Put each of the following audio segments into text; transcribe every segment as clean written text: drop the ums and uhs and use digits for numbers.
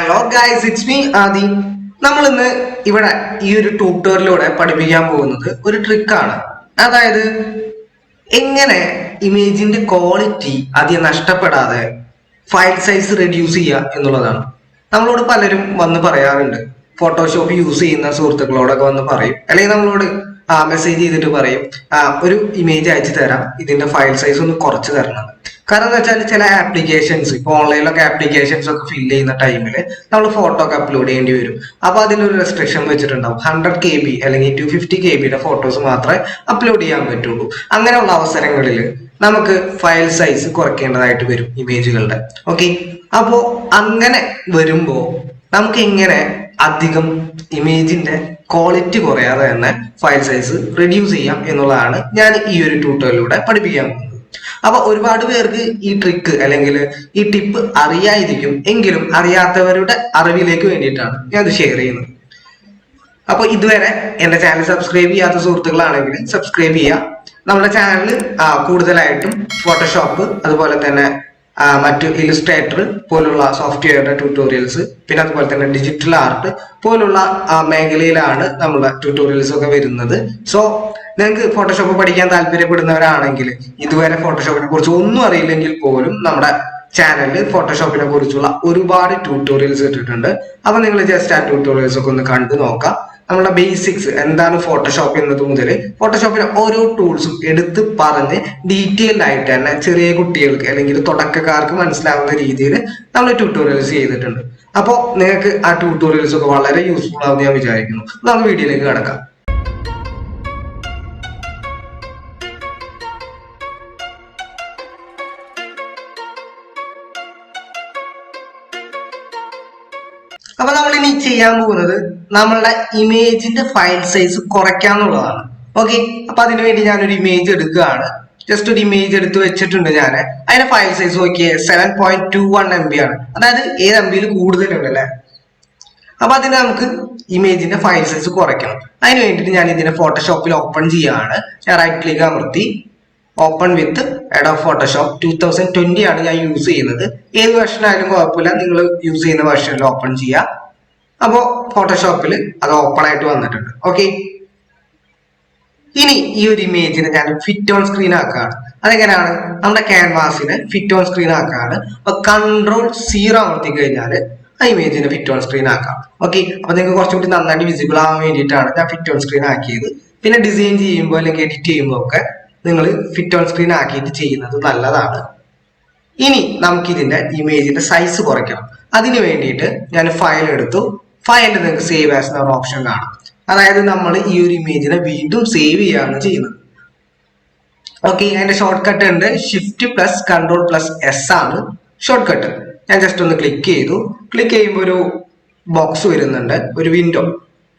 Hello guys, it's me ആദി. നമ്മൾ ഇന്ന് ഇവിടെ ഈ ഒരു ട്യൂട്ടോറിയലിലൂടെ പഠിപ്പിക്കാൻ പോകുന്നത് ഒരു ട്രിക്കാണ്. അതായത് എങ്ങനെ ഇമേജിന്റെ ക്വാളിറ്റി അധികം നഷ്ടപ്പെടാതെ ഫയൽ സൈസ് റെഡ്യൂസ് ചെയ്യുക എന്നുള്ളതാണ്. നമ്മളോട് പലരും വന്ന് പറയാറുണ്ട്, ഫോട്ടോഷോപ്പ് യൂസ് ചെയ്യുന്ന സുഹൃത്തുക്കളോടൊക്കെ വന്ന് പറയും, അല്ലെങ്കിൽ നമ്മളോട് മെസ്സേജ് ചെയ്തിട്ട് പറയും, ഒരു ഇമേജ് അയച്ചു തരാം, ഇതിന്റെ ഫയൽ സൈസ് ഒന്ന് കുറച്ച് തരണം. കാരണം എന്താ വെച്ചാൽ ചില ആപ്ലിക്കേഷൻസ്, ഇപ്പോൾ ഓൺലൈനിലൊക്കെ ആപ്ലിക്കേഷൻസ് ഒക്കെ ഫില്ല് ചെയ്യുന്ന ടൈമിൽ നമ്മൾ ഫോട്ടോ ഒക്കെ അപ്ലോഡ് ചെയ്യേണ്ടി വരും. അപ്പൊ അതിലൊരു റെസ്ട്രിക്ഷൻ വെച്ചിട്ടുണ്ടാവും, 100 KB അല്ലെങ്കിൽ 250 KB ഫോട്ടോസ് മാത്രമേ അപ്ലോഡ് ചെയ്യാൻ പറ്റുള്ളൂ. അങ്ങനെയുള്ള അവസരങ്ങളിൽ നമുക്ക് ഫയൽ സൈസ് കുറയ്ക്കേണ്ടതായിട്ട് വരും ഇമേജുകളുടെ. ഓക്കെ, അപ്പോ അങ്ങനെ വരുമ്പോ നമുക്ക് എങ്ങനെ അധികം ഇമേജിന്റെ ക്വാളിറ്റി കുറയാതെ തന്നെ ഫയൽ സൈസ് റെഡ്യൂസ് ചെയ്യാം എന്നുള്ളതാണ് ഞാൻ ഈ ഒരു ട്യൂട്ടോറിയലിലൂടെ പഠിപ്പിക്കാൻ പോകുന്നത്. അപ്പൊ ഒരുപാട് പേർക്ക് ഈ ട്രിക്ക് അല്ലെങ്കിൽ ഈ ടിപ്പ് അറിയാതിരിക്കും, എങ്കിലും അറിയാത്തവരുടെ അറിവിലേക്ക് വേണ്ടിയിട്ടാണ് ഞാൻ ഇത് ഷെയർ ചെയ്യുന്നത്. അപ്പൊ ഇതുവരെ എന്റെ ചാനൽ സബ്സ്ക്രൈബ് ചെയ്യാത്ത സുഹൃത്തുക്കളാണെങ്കിൽ സബ്സ്ക്രൈബ് ചെയ്യുക. നമ്മുടെ ചാനൽ കൂടുതലായിട്ടും ഫോട്ടോഷോപ്പ്, അതുപോലെ തന്നെ മറ്റു ഇലിസ്ട്രേറ്റർ പോലുള്ള സോഫ്റ്റ്വെയറുടെ ട്യൂട്ടോറിയൽസ്, പിന്നെ അതുപോലെ തന്നെ ഡിജിറ്റൽ ആർട്ട് പോലുള്ള മേഖലയിലാണ് നമ്മുടെ ട്യൂട്ടോറിയൽസ് ഒക്കെ വരുന്നത്. സോ നിങ്ങൾക്ക് ഫോട്ടോഷോപ്പ് പഠിക്കാൻ താല്പര്യപ്പെടുന്നവരാണെങ്കിൽ, ഇതുവരെ ഫോട്ടോഷോപ്പിനെ കുറിച്ച് ഒന്നും അറിയില്ലെങ്കിൽ പോലും നമ്മുടെ ചാനലിൽ ഫോട്ടോഷോപ്പിനെ കുറിച്ചുള്ള ഒരുപാട് ട്യൂട്ടോറിയൽസ് ഇട്ടിട്ടുണ്ട്. അപ്പൊ നിങ്ങൾ ജസ്റ്റ് ആ ട്യൂട്ടോറിയൽസ് ഒക്കെ ഒന്ന് കണ്ടു നോക്കാം. നമ്മുടെ ബേസിക്സ് എന്താണ് ഫോട്ടോഷോപ്പ് എന്നത് മുതൽ ഫോട്ടോഷോപ്പിലെ ഓരോ ടൂൾസും എടുത്ത് പറഞ്ഞ് ഡീറ്റെയിൽഡ് ആയിട്ട് തന്നെ ചെറിയ കുട്ടികൾക്ക് അല്ലെങ്കിൽ തുടക്കക്കാർക്ക് മനസ്സിലാവുന്ന രീതിയിൽ നമ്മൾ ട്യൂട്ടോറിയൽസ് ചെയ്തിട്ടുണ്ട്. അപ്പോൾ നിങ്ങൾക്ക് ആ ട്യൂട്ടോറിയൽസ് ഒക്കെ വളരെ യൂസ്ഫുൾ ആവുമെന്ന് ഞാൻ വിചാരിക്കുന്നു. നമുക്ക് വീഡിയോയിലേക്ക് കിടക്കാം. അപ്പൊ നമ്മൾ ഇനി ചെയ്യാൻ പോകുന്നത് നമ്മളുടെ ഇമേജിന്റെ ഫയൽ സൈസ് കുറയ്ക്കാന്നുള്ളതാണ്. ഓക്കെ, അപ്പൊ അതിനു വേണ്ടി ഞാനൊരു ഇമേജ് എടുക്കുകയാണ്. ജസ്റ്റ് ഒരു ഇമേജ് എടുത്ത് വെച്ചിട്ടുണ്ട് ഞാൻ. അതിന്റെ ഫയൽ സൈസ് നോക്കിയേ 7.21 MB ആണ്. അതായത് 7 MB കൂടുതലുണ്ട് അല്ലേ. അപ്പൊ അതിന് നമുക്ക് ഇമേജിന്റെ ഫയൽ സൈസ് കുറയ്ക്കണം. അതിന് വേണ്ടിയിട്ട് ഞാൻ ഇതിനെ ഫോട്ടോഷോപ്പിൽ ഓപ്പൺ ചെയ്യുകയാണ്. ഞാൻ റൈറ്റ് ക്ലിക്ക് അമർത്തി ഓപ്പൺ വിത്ത് Adobe ഫോട്ടോഷോപ്പ് 2020 ആണ് ഞാൻ യൂസ് ചെയ്യുന്നത്. ഏത് വെർഷൻ ആയാലും കുഴപ്പമില്ല, നിങ്ങൾ യൂസ് ചെയ്യുന്ന വെർഷനിൽ ഓപ്പൺ ചെയ്യുക. അപ്പോൾ ഫോട്ടോഷോപ്പിൽ അത് ഓപ്പൺ ആയിട്ട് വന്നിട്ടുണ്ട്. ഓക്കെ, ഇനി ഈ ഒരു ഇമേജിനെ ഞാൻ ഫിറ്റ് ഓൺ സ്ക്രീൻ ആക്കുകയാണ്. അതെങ്ങനെയാണ്? നമ്മുടെ ക്യാൻവാസിനെ ഫിറ്റ് ഓൺ സ്ക്രീൻ ആക്കുകയാണ്. അപ്പൊ Ctrl+0 അമർത്തി കഴിഞ്ഞാൽ ആ ഇമേജിനെ ഫിറ്റ് ഓൺ സ്ക്രീൻ ആക്കാം. ഓക്കെ, അപ്പൊ നിങ്ങൾക്ക് കുറച്ചുകൂടി നന്നായിട്ട് വിസിബിൾ ആവാൻ വേണ്ടിയിട്ടാണ് ഞാൻ ഫിറ്റ് ഓൺ സ്ക്രീൻ ആക്കിയത്. പിന്നെ ഡിസൈൻ ചെയ്യുമ്പോൾ അല്ലെങ്കിൽ എഡിറ്റ് ചെയ്യുമ്പോൾ ഒക്കെ നിങ്ങൾ ഫിറ്റ് ഓൺ സ്ക്രീൻ ആക്കിയിട്ട് ചെയ്യുന്നത് നല്ലതാണ്. ഇനി നമുക്കിതിന്റെ ഇമേജിന്റെ സൈസ് കുറയ്ക്കണം. അതിന് വേണ്ടിയിട്ട് ഞാൻ ഫയൽ എടുത്തു. ഫയലിൽ നിങ്ങൾക്ക് സേവ് ആസ് എന്ന ഓപ്ഷൻ കാണാം. അതായത് നമ്മൾ ഈ ഒരു ഇമേജിനെ വീണ്ടും സേവ് ചെയ്യുകയാണ് ചെയ്യുന്നത്. ഓക്കെ, അതിന്റെ ഷോർട്ട് കട്ട് ഉണ്ട്, Shift+Ctrl+S ആണ് ഷോർട്ട് കട്ട്. ഞാൻ ജസ്റ്റ് ഒന്ന് ക്ലിക്ക് ചെയ്തു. ക്ലിക്ക് ചെയ്യുമ്പോൾ ഒരു ബോക്സ് വരുന്നുണ്ട്, ഒരു വിൻഡോ,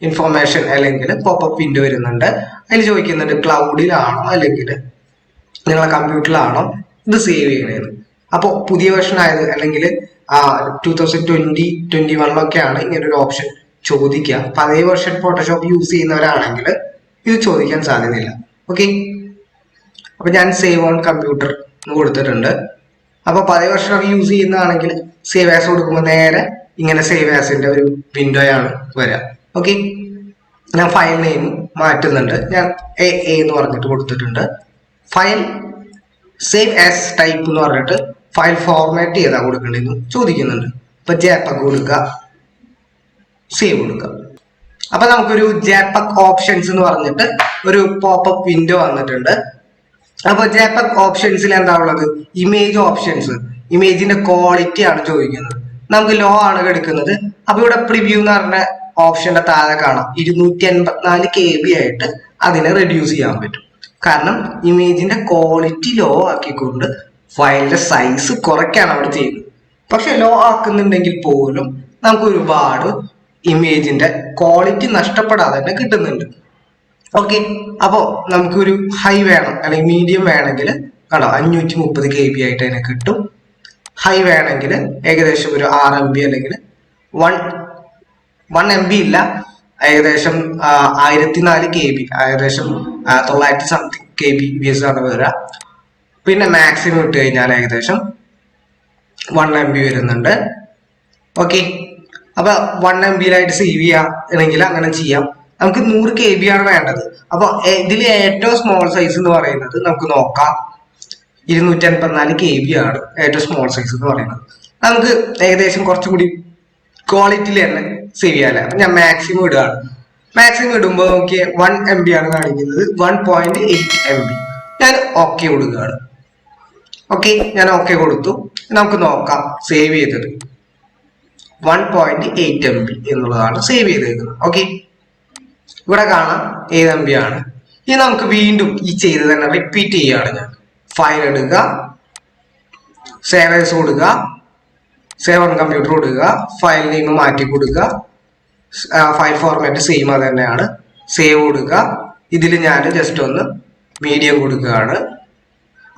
ഇൻഫോർമേഷൻ അല്ലെങ്കിൽ പോപ്പപ്പ് വിൻഡോ വരുന്നുണ്ട്. അതിൽ ചോദിക്കുന്നുണ്ട് ക്ലൗഡിലാണോ അല്ലെങ്കിൽ നിങ്ങളെ കമ്പ്യൂട്ടറിലാണോ ഇത് സേവ് ചെയ്യണേന്ന്. അപ്പോൾ പുതിയ വെർഷൻ ആയത് അല്ലെങ്കിൽ 2020-21 ഇങ്ങനെ ഒരു ഓപ്ഷൻ ചോദിക്കുക. പഴയ വെർഷൻ ഫോട്ടോഷോപ്പ് യൂസ് ചെയ്യുന്നവരാണെങ്കിൽ ഇത് ചോദിക്കാൻ സാധ്യതയില്ല. ഓക്കെ, അപ്പൊ ഞാൻ സേവ് ഓൺ കമ്പ്യൂട്ടർ കൊടുത്തിട്ടുണ്ട്. അപ്പൊ പഴയ വെർഷൻ ഒക്കെ യൂസ് ചെയ്യുന്നതാണെങ്കിൽ സേവ് ആസ് കൊടുക്കുമ്പോൾ നേരെ ഇങ്ങനെ സേവ് ആസിന്റെ ഒരു വിൻഡോയാണ് വരിക. ഓക്കെ, ഞാൻ ഫയൽ നെയിം മാറ്റുന്നുണ്ട്. ഞാൻ എന്ന് പറഞ്ഞിട്ട് കൊടുത്തിട്ടുണ്ട്. ഫയൽ സേവ് ആസ് ടൈപ്പ് എന്ന് പറഞ്ഞിട്ട് ഫയൽ ഫോർമാറ്റ് ചെയ്താ കൊടുക്കേണ്ടതെന്ന് ചോദിക്കുന്നുണ്ട്. ഇപ്പൊ JPEG കൊടുക്കുക, സേവ് കൊടുക്കുക. അപ്പൊ നമുക്കൊരു JPEG ഓപ്ഷൻസ് എന്ന് പറഞ്ഞിട്ട് ഒരു പോപ്പപ്പ് വിൻഡോ വന്നിട്ടുണ്ട്. അപ്പൊ JPEG ഓപ്ഷൻസിൽ എന്താ ഉള്ളത്? ഇമേജ് ഓപ്ഷൻസ്, ഇമേജിന്റെ ക്വാളിറ്റി ആണ് ചോദിക്കുന്നത്. നമുക്ക് ലോ ആണ് എടുക്കുന്നത്. അപ്പൊ ഇവിടെ പ്രിവ്യൂ എന്ന് പറഞ്ഞ ഓപ്ഷന്റെ താഴെ കാണാം 284 KB ആയിട്ട് അതിനെ റെഡ്യൂസ് ചെയ്യാൻ പറ്റും. കാരണം ഇമേജിന്റെ ക്വാളിറ്റി ലോ ആക്കിക്കൊണ്ട് ഫയലിന്റെ സൈസ് കുറയ്ക്കാണ് അവിടെ ചെയ്യുന്നത്. പക്ഷെ ലോ ആക്കുന്നുണ്ടെങ്കിൽ പോലും നമുക്ക് ഒരുപാട് ഇമേജിന്റെ ക്വാളിറ്റി നഷ്ടപ്പെടാതെ തന്നെ കിട്ടുന്നുണ്ട്. ഓക്കെ, അപ്പോ നമുക്കൊരു ഹൈ വേണം അല്ലെങ്കിൽ മീഡിയം വേണമെങ്കിൽ കണ്ടോ 530 KB ആയിട്ട് അതിനെ കിട്ടും. ഹൈ വേണമെങ്കിൽ ഏകദേശം ഒരു 6 MB അല്ലെങ്കിൽ 1 MB ഇല്ല, ഏകദേശം 1004 KB, ഏകദേശം 900 സംതിങ് KB വ്യൂസ് ആണ് വരിക. പിന്നെ മാക്സിമം ഇട്ട് കഴിഞ്ഞാൽ ഏകദേശം 1 MB വരുന്നുണ്ട്. ഓക്കെ, അപ്പൊ 1 MB സേവ് ചെയ്യാണെങ്കിൽ അങ്ങനെ ചെയ്യാം. നമുക്ക് 100 KB ആണ് വേണ്ടത്. അപ്പൊ ഇതിൽ ഏറ്റവും സ്മോൾ സൈസ് എന്ന് പറയുന്നത് നമുക്ക് നോക്കാം, 254 KB ആണ് ഏറ്റവും സ്മോൾ സൈസ് എന്ന് പറയുന്നത്. നമുക്ക് ഏകദേശം കുറച്ചുകൂടി ക്വാളിറ്റിയിൽ തന്നെ സേവ് ചെയ്യാല്ലേ. അപ്പൊ ഞാൻ മാക്സിമം ഇടുകയാണ്. മാക്സിമം ഇടുമ്പോൾ നോക്കിയ 1 MB ആണ് കാണിക്കുന്നത്, 1.8 MB. ഞാൻ ഓക്കെ കൊടുക്കുകയാണ്. ഓക്കെ, ഞാൻ ഓക്കെ കൊടുത്തു. നമുക്ക് നോക്കാം സേവ് ചെയ്തത് 1.8 MB എന്നുള്ളതാണ് സേവ് ചെയ്തേക്കുന്നത്. ഓക്കെ, ഇവിടെ കാണാം 7 MB ആണ്. ഇനി നമുക്ക് വീണ്ടും ഈ ചെയ്ത് തന്നെ റിപ്പീറ്റ് ചെയ്യുകയാണ്. ഞാൻ ഫയൽ എടുക്കുക, സേവ് ആസ് കൊടുക്കുക, സേവ് ഓൺ കമ്പ്യൂട്ടർ കൊടുക്കുക, ഫയൽ നെയിം മാറ്റി കൊടുക്കുക, ഫയൽ ഫോർമാറ്റ് സെയിം അത് തന്നെയാണ്, സേവ് കൊടുക്കുക. ഇതിൽ ഞാൻ ജസ്റ്റ് ഒന്ന് മീഡിയം കൊടുക്കുകയാണ്,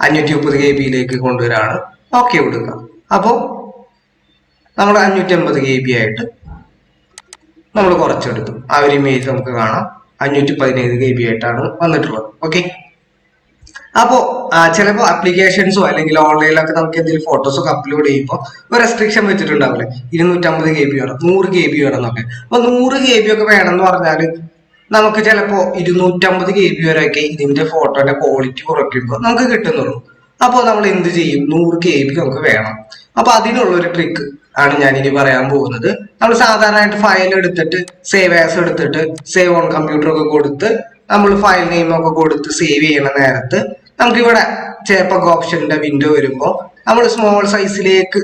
530 KB കൊണ്ടുവരാണ്. ഓക്കെ കൊടുക്കുക. അപ്പോൾ നമ്മൾ 550 KB ആയിട്ട് നമ്മൾ കുറച്ചെടുത്തു. ആ ഒരു ഇമേജ് നമുക്ക് കാണാം 517 KB ആയിട്ടാണ് വന്നിട്ടുള്ളത്. ഓക്കെ, അപ്പോൾ ചിലപ്പോൾ ആപ്ലിക്കേഷൻസോ അല്ലെങ്കിൽ ഓൺലൈനിലൊക്കെ നമുക്ക് എന്തെങ്കിലും ഫോട്ടോസ് ഒക്കെ അപ്ലോഡ് ചെയ്യുമ്പോൾ ഒരു റെസ്ട്രിക്ഷൻ വെച്ചിട്ടുണ്ടാവില്ലേ, 250 KB വേണം, 100 KB വേണം എന്നൊക്കെ. അപ്പൊ 100 KB ഒക്കെ വേണമെന്ന് പറഞ്ഞാൽ നമുക്ക് ചിലപ്പോൾ 250 KB വരെയൊക്കെ ഇതിന്റെ ഫോട്ടോന്റെ ക്വാളിറ്റി കുറയ്ക്കുമ്പോൾ നമുക്ക് കിട്ടുന്നുള്ളൂ. അപ്പോൾ നമ്മൾ എന്ത് ചെയ്യും, 100 KB നമുക്ക് വേണം. അപ്പൊ അതിനുള്ള ഒരു ട്രിക്ക് ആണ് ഞാൻ ഇനി പറയാൻ പോകുന്നത്. നമ്മൾ സാധാരണയായിട്ട് ഫയൽ എടുത്തിട്ട് സേവ് ആസ് എടുത്തിട്ട് സേവ് ഓൺ കമ്പ്യൂട്ടർ ഒക്കെ കൊടുത്ത് നമ്മൾ ഫയൽ നെയിം ഒക്കെ കൊടുത്ത് സേവ് ചെയ്യുന്ന നേരത്ത് നമുക്ക് ഇവിടെ ചേപ്പക് ഓപ്ഷന്റെ വിൻഡോ വരുമ്പോൾ നമ്മൾ സ്മോൾ സൈസിലേക്ക്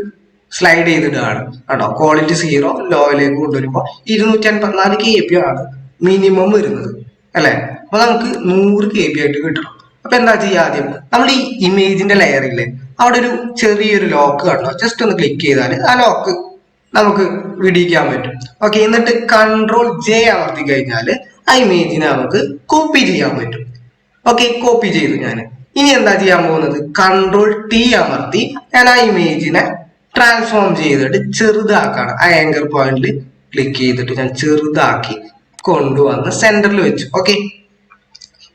സ്ലൈഡ് ചെയ്തിടുകയാണ് കേട്ടോ. ക്വാളിറ്റി 0 ലോയിലേക്ക് കൊണ്ടുവരുമ്പോൾ 254 KB ആണ് മിനിമം വരുന്നത് അല്ലെ. അപ്പൊ നമുക്ക് 100 KB ആയിട്ട് കിട്ടണം. അപ്പൊ എന്താ ചെയ്യുക, ആദ്യം നമ്മൾ ഈ ഇമേജിന്റെ ലെയർ ഇല്ലേ, അവിടെ ഒരു ചെറിയൊരു ലോക്ക് കണ്ടോ, ജസ്റ്റ് ഒന്ന് ക്ലിക്ക് ചെയ്താൽ ആ ലോക്ക് നമുക്ക് വിടിയിക്കാൻ പറ്റും. ഓക്കെ, എന്നിട്ട് Ctrl+J അമർത്തി കഴിഞ്ഞാൽ ആ ഇമേജിനെ നമുക്ക് കോപ്പി ചെയ്യാൻ പറ്റും. ഓക്കെ, കോപ്പി ചെയ്തു ഞാൻ. ഇനി എന്താ ചെയ്യാൻ പോകുന്നത്, Ctrl+T അമർത്തി ഞാൻ ആ ഇമേജിനെ ട്രാൻസ്ഫോം ചെയ്തിട്ട് ചെറുതാക്കാണ്. ആ ആങ്കർ പോയിന്റിൽ ക്ലിക്ക് ചെയ്തിട്ട് ഞാൻ ചെറുതാക്കി കൊണ്ടുവന്ന് സെന്ററിൽ വെച്ചു. ഓക്കെ,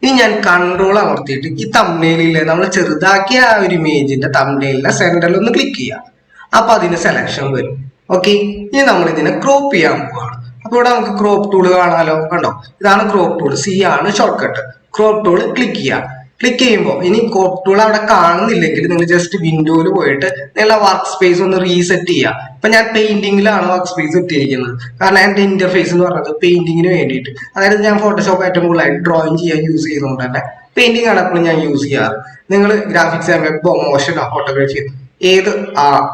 ഇനി ഞാൻ കൺട്രോൾ അമർത്തിയിട്ട് ഈ തംബ്നെയിലില്ലേ നമ്മൾ ചെറുതാക്കിയ ആ ഒരു ഇമേജിന്റെ തംബ്നെയിലിനെ സെന്ററിൽ ഒന്ന് ക്ലിക്ക് ചെയ്യാം. അപ്പൊ അതിന് സെലക്ഷൻ വരും. ഓക്കെ, ഇനി നമ്മൾ ഇതിനെ ക്രോപ്പ് ചെയ്യാൻ പോവാണ്. അപ്പൊ ഇവിടെ നമുക്ക് ക്രോപ്പ് ടൂൾ കാണാലോ, കണ്ടോ, ഇതാണ് ക്രോപ്പ് ടൂൾ, C ആണ് short cut. Crop tool click ചെയ്യാം. ക്ലിക്ക് ചെയ്യുമ്പോൾ ഇനി ക്രോപ്പ് ടൂൾ അവിടെ കാണുന്നില്ലെങ്കിൽ നിങ്ങൾ ജസ്റ്റ് വിൻഡോയിൽ പോയിട്ട് നിങ്ങളുടെ വർക്ക് സ്പേസ് ഒന്ന് റീസെറ്റ് ചെയ്യുക. ഇപ്പൊ ഞാൻ പെയിന്റിങ്ങിലാണ് വർക്ക് സ്പേസ് ഇട്ടിരിക്കുന്നത്, കാരണം എന്റെ ഇന്റർഫേസ് എന്ന് പറഞ്ഞത് പെയിന്റിങ്ങിന് വേണ്ടിയിട്ട്, അതായത് ഞാൻ ഫോട്ടോഷോപ്പ് ഏറ്റവും കൂടുതലായിട്ട് ഡ്രോയിങ് ചെയ്യാൻ യൂസ് ചെയ്യുന്നതുകൊണ്ട് തന്നെ പെയിന്റിംഗ് ആണ് എപ്പോഴും ഞാൻ യൂസ് ചെയ്യാറ്. നിങ്ങൾ ഗ്രാഫിക്സ് വെബോ മോഷനോ ഫോട്ടോഗ്രാഫി ഏത്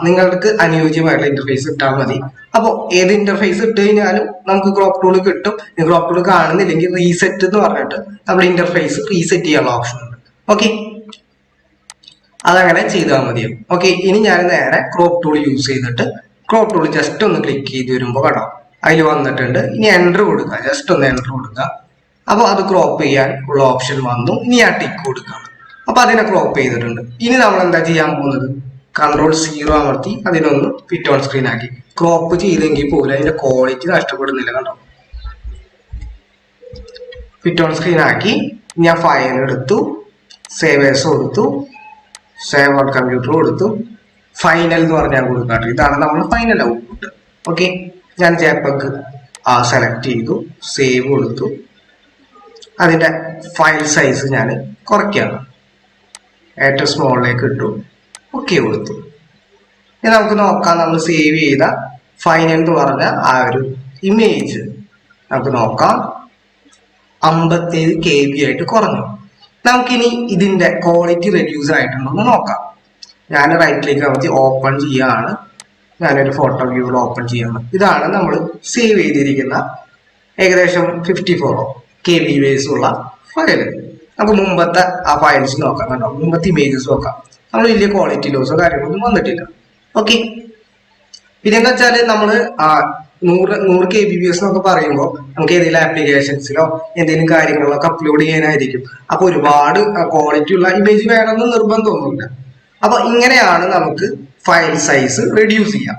നിങ്ങൾക്ക് അനുയോജ്യമായിട്ടുള്ള ഇന്റർഫേസ് ഇട്ടാൽ മതി. അപ്പോൾ ഏത് ഇന്റർഫേസ് ഇട്ട് കഴിഞ്ഞാലും നമുക്ക് ക്രോപ്പ് ടൂൾ കിട്ടും. ക്രോപ്പ് ടൂൾ കാണുന്നില്ലെങ്കിൽ റീസെറ്റ് എന്ന് പറഞ്ഞിട്ട് നമ്മൾ ഇന്റർഫേസ് റീസെറ്റ് ചെയ്യാനുള്ള ഓപ്ഷൻ ഉണ്ട്. ഓക്കെ, അതങ്ങനെ ചെയ്താൽ മതിയാവും. ഓക്കെ, ഇനി ഞാൻ നേരെ ക്രോപ്പ് ടൂൾ യൂസ് ചെയ്തിട്ട് ക്രോപ്പ് ടൂൾ ജസ്റ്റ് ഒന്ന് ക്ലിക്ക് ചെയ്ത് വരുമ്പോൾ കേട്ടോ അതിൽ വന്നിട്ടുണ്ട്. ഇനി എൻ്റർ കൊടുക്കുക, ജസ്റ്റ് ഒന്ന് എൻ്റർ കൊടുക്കുക. അപ്പോൾ അത് ക്രോപ്പ് ചെയ്യാൻ ഉള്ള ഓപ്ഷൻ വന്നു. ഇനി ആ ടിക്ക് കൊടുക്കുകയാണ്. അപ്പൊ അതിനെ ക്രോപ്പ് ചെയ്തിട്ടുണ്ട്. ഇനി നമ്മൾ എന്താ ചെയ്യാൻ പോകുന്നത്, Ctrl+0 അമർത്തി അതിനൊന്ന് ഫിറ്റ് ഓൺ സ്ക്രീൻ ആക്കി. ക്രോപ്പ് ചെയ്തെങ്കിൽ പോലും അതിന്റെ ക്വാളിറ്റി നഷ്ടപ്പെടുന്നില്ല, കണ്ടോ. ഫിറ്റ് ഓൺ സ്ക്രീൻ ആക്കി ഞാൻ ഫയൽ എടുത്തു, സേവ് ആസ് കൊടുത്തു, സേവ് ഓൺ കമ്പ്യൂട്ടർ കൊടുത്തു, ഫൈനൽ എന്ന് പറഞ്ഞാൽ കൊടുക്കാട്ടെ. ഇതാണ് നമ്മൾ ഫൈനൽ ഔട്ട്പുട്ട്. ഓക്കെ, ഞാൻ JPEG സെലക്ട് ചെയ്തു, സേവ് കൊടുത്തു. അതിന്റെ ഫയൽ സൈസ് ഞാൻ കുറയ്ക്കുകയാണ്, ഏറ്റവും സ്മോളിലേക്ക് ഇട്ടു, ഓക്കെ കൊടുത്തു. ഇനി നമുക്ക് നോക്കാം, നമ്മൾ സേവ് ചെയ്ത ഫൈനൽ എന്ന് പറഞ്ഞ ആ ഒരു ഇമേജ് നമുക്ക് നോക്കാം, 57 KB ആയിട്ട് കുറഞ്ഞു. നമുക്കിനി ഇതിന്റെ ക്വാളിറ്റി റെഡ്യൂസ് ആയിട്ടുണ്ടോ എന്ന് നോക്കാം. ഞാൻ റൈറ്റിലേക്ക് അമർത്തി ഓപ്പൺ ചെയ്യാണ്. ഞാനൊരു ഫോട്ടോ വ്യൂവിൽ ഓപ്പൺ ചെയ്യാണ്. ഇതാണ് നമ്മൾ സേവ് ചെയ്തിരിക്കുന്ന ഏകദേശം 54 KB ബേസ് ഉള്ള ഫയൽ. നമുക്ക് മുമ്പത്തെ ആ ഫയൽസ് നോക്കാം, കണ്ടോ, മുമ്പത്തെ ഇമേജസ് നോക്കാം. നമ്മൾ വലിയ ക്വാളിറ്റി ലോസോ കാര്യങ്ങളൊന്നും വന്നിട്ടില്ല. ഓക്കെ, പിന്നെ എന്താ വെച്ചാൽ നമ്മൾ 100 KBPS എന്നൊക്കെ പറയുമ്പോൾ നമുക്ക് ഏതെങ്കിലും ആപ്ലിക്കേഷൻസിലോ എന്തെങ്കിലും കാര്യങ്ങളൊക്കെ അപ്ലോഡ് ചെയ്യാനായിരിക്കും. അപ്പൊ ഒരുപാട് ക്വാളിറ്റി ഉള്ള ഇമേജ് വേണമെന്ന് നിർബന്ധമൊന്നുമില്ല. അപ്പൊ ഇങ്ങനെയാണ് നമുക്ക് ഫയൽ സൈസ് റെഡ്യൂസ് ചെയ്യാം.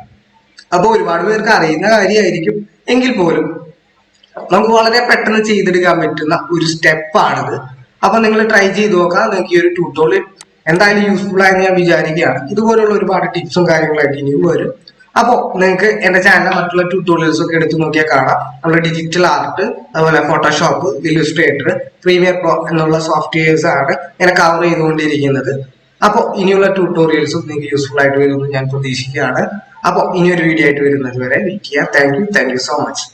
അപ്പൊ ഒരുപാട് പേർക്ക് അറിയുന്ന കാര്യമായിരിക്കും, എങ്കിൽ പോലും നമുക്ക് വളരെ പെട്ടെന്ന് ചെയ്തെടുക്കാൻ പറ്റുന്ന ഒരു സ്റ്റെപ്പാണിത്. അപ്പൊ നിങ്ങൾ ട്രൈ ചെയ്ത് നോക്കാം. നിങ്ങൾക്ക് ഈ ഒരു ട്യൂട്ടോറിയൽ എന്തായാലും യൂസ്ഫുൾ ആയെന്ന് ഞാൻ വിചാരിക്കുകയാണ്. ഇതുപോലുള്ള ഒരുപാട് ടിപ്സും കാര്യങ്ങളായിട്ട് ഇനിയും വരും. അപ്പോൾ നിങ്ങൾക്ക് എന്റെ ചാനലിലെ മറ്റുള്ള ട്യൂട്ടോറിയൽസ് ഒക്കെ എടുത്തു നോക്കിയാൽ കാണാം. നമ്മുടെ ഡിജിറ്റൽ ആർട്ട്, അതുപോലെ ഫോട്ടോഷോപ്പ്, ഇല്ലുസ്ട്രേറ്റർ, പ്രീമിയർ പ്രോ എന്നുള്ള സോഫ്റ്റ്വെയർസ് ആണ് ഇങ്ങനെ കവർ ചെയ്തുകൊണ്ടിരിക്കുന്നത്. അപ്പോൾ ഇനിയുള്ള ട്യൂട്ടോറിയൽസും നിങ്ങൾക്ക് യൂസ്ഫുൾ ആയിട്ട് വരുമെന്ന് ഞാൻ പ്രതീക്ഷിക്കുകയാണ്. അപ്പോൾ ഇനിയൊരു വീഡിയോ ആയിട്ട് വരുന്നത് വരെ വെയിറ്റ് ചെയ്യാം. Thank you so much.